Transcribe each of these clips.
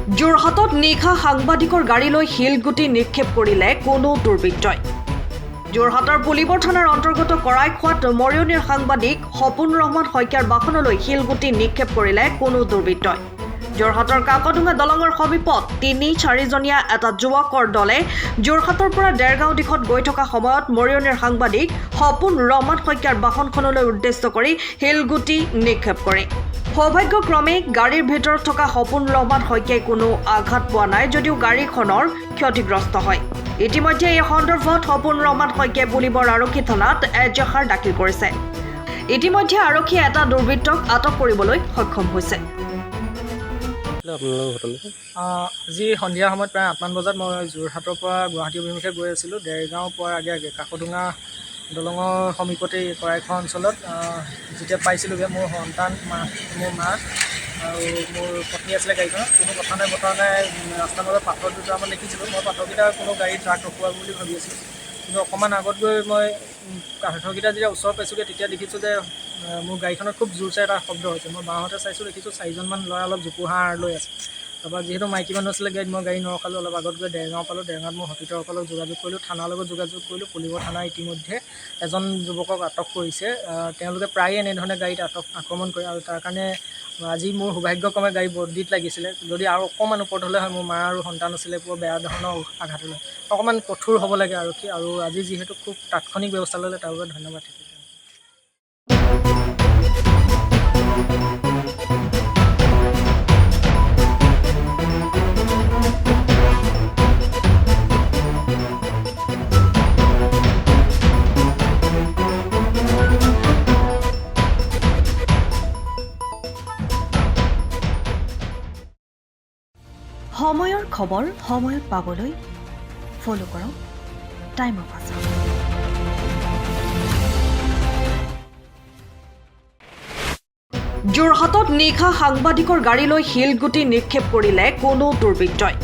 যোৰহাটত নিশা সাংবাদিকৰ গাড়ীলৈ শিলগুটি নিক্ষেপ কৰিলে কোনো দুৰ্বৃত্তই। যোৰহাটৰ পুলিবৰ থানাৰ অন্তৰ্গত কৰাইখোৱাত মৰিয়নিৰ সাংবাদিক সপোন ৰহমান শইকীয়াৰ বাহনলৈ শিলগুটি নিক্ষেপ কৰিলে কোনো দুৰ্বৃত্তই। যোৰহাটৰ কাকডোঙা দলঙৰ সমীপত ৩-৪ জনীয়া এটা যুৱকৰ দলে যোৰহাটৰ পৰা দেৰগাঁও দিশত গৈ থকা সময়ত মৰিয়নিৰ সাংবাদিক সপোন ৰহমান শইকীয়াৰ বাহনখনলৈ উদ্দেশ্য কৰি শিলগুটি নিক্ষেপ কৰে। সৌভাগ্যক্ৰমে গাড়ীৰ ভিতৰত থকা সপোন ৰহমান শইকীয়াই কোনো আঘাত পোৱা নাই যদিও গাড়ীখনৰ ক্ষতিগ্ৰস্ত হয়। ইতিমধ্যে এই সন্দৰ্ভত সপোন ৰহমান শইকীয়াই পুলিবৰ আৰক্ষী থানাত এজাহাৰ দাখিল কৰিছে। ইতিমধ্যে আৰক্ষীয়ে এটা দুৰ্বৃত্তক আটক কৰিবলৈ সক্ষম হৈছে। আজি সন্ধিয়া সময়ত প্ৰায় 8মান বজাত মই যোৰহাটৰ পৰা গুৱাহাটী অভিমুখে গৈ আছিলোঁ। দেৰগাঁও পোৱাৰ আগে আগে কাকডোঙা দলঙৰ সমীপতেই কৰাইখোৱা অঞ্চলত যেতিয়া পাইছিলোঁগৈ, মোৰ সন্তান মোৰ মা আৰু মোৰ পত্নী আছিলে গাড়ীখনত। কোনো কথা নাই বতৰা নাই, ৰাস্তাৰ মাজত পাথৰ দুটামান দেখিছিলোঁ। মই পাথৰকেইটা কোনো গাড়ী ট্ৰাক ৰখোৱা বুলি ভাবি আছিলোঁ, কিন্তু অকণমান আগত গৈ মই পাথৰকেইটা যেতিয়া ওচৰ পাইছোঁগৈ তেতিয়া দেখিছোঁ যে মোৰ গাড়ীখনত খুব জোৰছে এটা শব্দ হৈছে। মই বাওঁহাতে চাইছোঁ, দেখিছোঁ 4জনমান ল'ৰা অলপ জোপোহা লৈ আছে। তাৰপৰা যিহেতু মাইকী মানুহ আছিলে গাড়ীত, মই গাড়ী নৰখালোঁ। অলপ আগত গৈ দেৰগাঁও পালোঁ। দেৰগাঁৱত মই হস্পিটেলসকলক যোগাযোগ কৰিলোঁ, থানাৰ লগত যোগাযোগ কৰিলোঁ। পুলিবৰ থানা ইতিমধ্যে এজন যুৱকক আটক কৰিছে। তেওঁলোকে প্ৰায়ে এনেধৰণে গাড়ীত আক্ৰমণ কৰে আৰু তাৰ কাৰণে আজি মোৰ সৌভাগ্যক্ৰমে গাড়ী বৰ্দিত লাগিছিলে। যদি আৰু অকণমান ওপৰত হ'লে হয়, মোৰ মা আৰু সন্তান আছিলে, বৰ বেয়া ধৰণৰ আঘাত হ'লে। অকণমান কঠোৰ হ'ব লাগে আৰক্ষী, আৰু আজি যিহেতু খুব তাৎক্ষণিক ব্যৱস্থা ল'লে তাৰ বাবে ধন্যবাদ থাকিল। সময়ৰ খবৰ সময়ত পাবলৈ ফলো কৰক টাইম অফ আছাম। যোৰহাটত নিশা সাংবাদিকৰ গাড়ীলৈ শিলগুটি নিক্ষেপ কৰিলে কোনো দুৰ্বৃত্তই।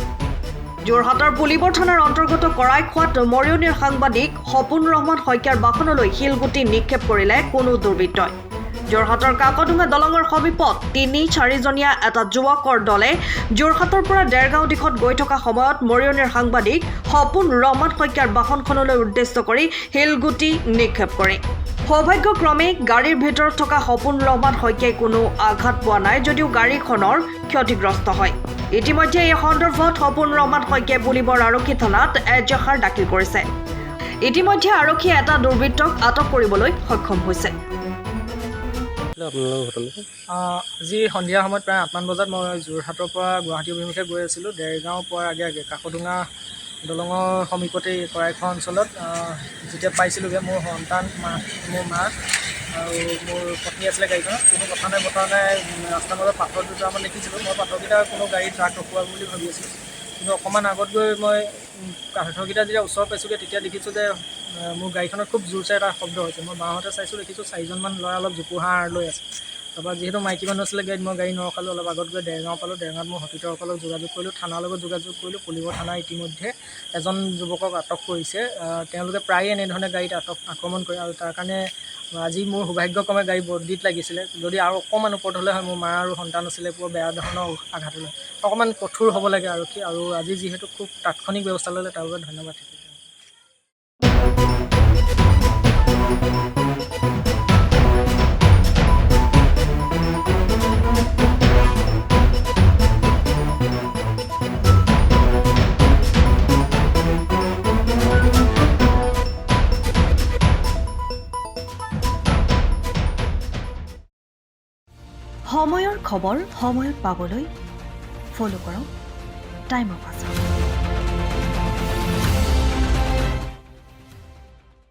যোৰহাটৰ পুলিবৰ থানাৰ অন্তৰ্গত কৰাইখোৱাত মৰিয়নিৰ সাংবাদিক সপোন ৰহমান শইকীয়াৰ বাহনলৈ শিলগুটি নিক্ষেপ কৰিলে কোনো দুৰ্বৃত্তই। যোৰহাটৰ কাকডোঙা দলঙৰ সমীপত ৩-৪ জনীয়া এটা যুৱকৰ দলে যোৰহাটৰ পৰা দেৰগাঁও দিশত গৈ থকা সময়ত মৰিয়নিৰ সাংবাদিক সপোন ৰহমান শইকীয়াৰ বাহনখনলৈ উদ্দেশ্য কৰি শিলগুটি নিক্ষেপ কৰে। সৌভাগ্যক্ৰমে গাড়ীৰ ভিতৰত থকা সপোন ৰহমান শইকীয়াই কোনো আঘাত পোৱা নাই যদিও গাড়ীখনৰ ক্ষতিগ্ৰস্ত হয়। ইতিমধ্যে এই সন্দৰ্ভত সপোন ৰহমান শইকীয়াই পুলিবৰ আৰক্ষী থানাত এজাহাৰ দাখিল কৰিছে। ইতিমধ্যে আৰক্ষীয়ে এটা দুৰ্বৃত্তক আটক কৰিবলৈ সক্ষম হৈছে। আজি সন্ধিয়া সময়ত প্ৰায় 8মান বজাত মই যোৰহাটৰ পৰা গুৱাহাটী অভিমুখে গৈ আছিলোঁ। দেৰগাঁও পোৱাৰ আগে আগে কাকডোঙা দলঙৰ সমীপতেই কৰাইখোৱা অঞ্চলত যেতিয়া পাইছিলোঁগৈ, মোৰ সন্তান মোৰ মা আৰু মোৰ পত্নী আছিলে গাড়ীখনত। কোনো কথা নাই বতৰা নাই, ৰাস্তাৰ মাজত পাথৰ দুটামান দেখিছিলোঁ। মই পাথৰকেইটা কোনো গাড়ী ট্ৰাক ৰখোৱা বুলি ভাবি আছিলোঁ, কিন্তু অকণমান আগত গৈ মই পাথৰকেইটা যেতিয়া ওচৰ পাইছোঁগৈ তেতিয়া দেখিছোঁ যে মোৰ গাড়ীখনত খুব জোৰছে এটা শব্দ হৈছে। মই বাওঁহাতে চাইছোঁ, দেখিছোঁ 4জনমান ল'ৰা অলপ জোপোহা লৈ আছে। তাৰপৰা যিহেতু মাইকী মানুহ আছিলে গাড়ীত, মই গাড়ী নৰখালোঁ। অলপ আগত গৈ দেৰগাঁও পালোঁ। দেৰগাঁৱত মই হস্পিটেলসকলক যোগাযোগ কৰিলোঁ, থানাৰ লগত যোগাযোগ কৰিলোঁ। পুলিবৰ থানা ইতিমধ্যে এজন যুৱকক আটক কৰিছে। তেওঁলোকে প্ৰায়ে এনেধৰণে গাড়ীত আক্ৰমণ কৰে আৰু তাৰ কাৰণে আজি মোৰ সৌভাগ্যক্ৰমে গাড়ী বৰ্দিত লাগিছিলে। যদি আৰু অকণমান ওপৰত হ'লে হয়, মোৰ মা আৰু সন্তান আছিলে, বৰ বেয়া ধৰণৰ আঘাত হ'লে। অকণমান কঠোৰ হ'ব লাগে আৰক্ষী, আৰু আজি যিহেতু খুব তাৎক্ষণিক ব্যৱস্থা ল'লে তাৰ বাবে ধন্যবাদ থাকিল। সময়ৰ খবৰ সময়ত পাবলৈ ফলো কৰক টাইম অফ আছাম।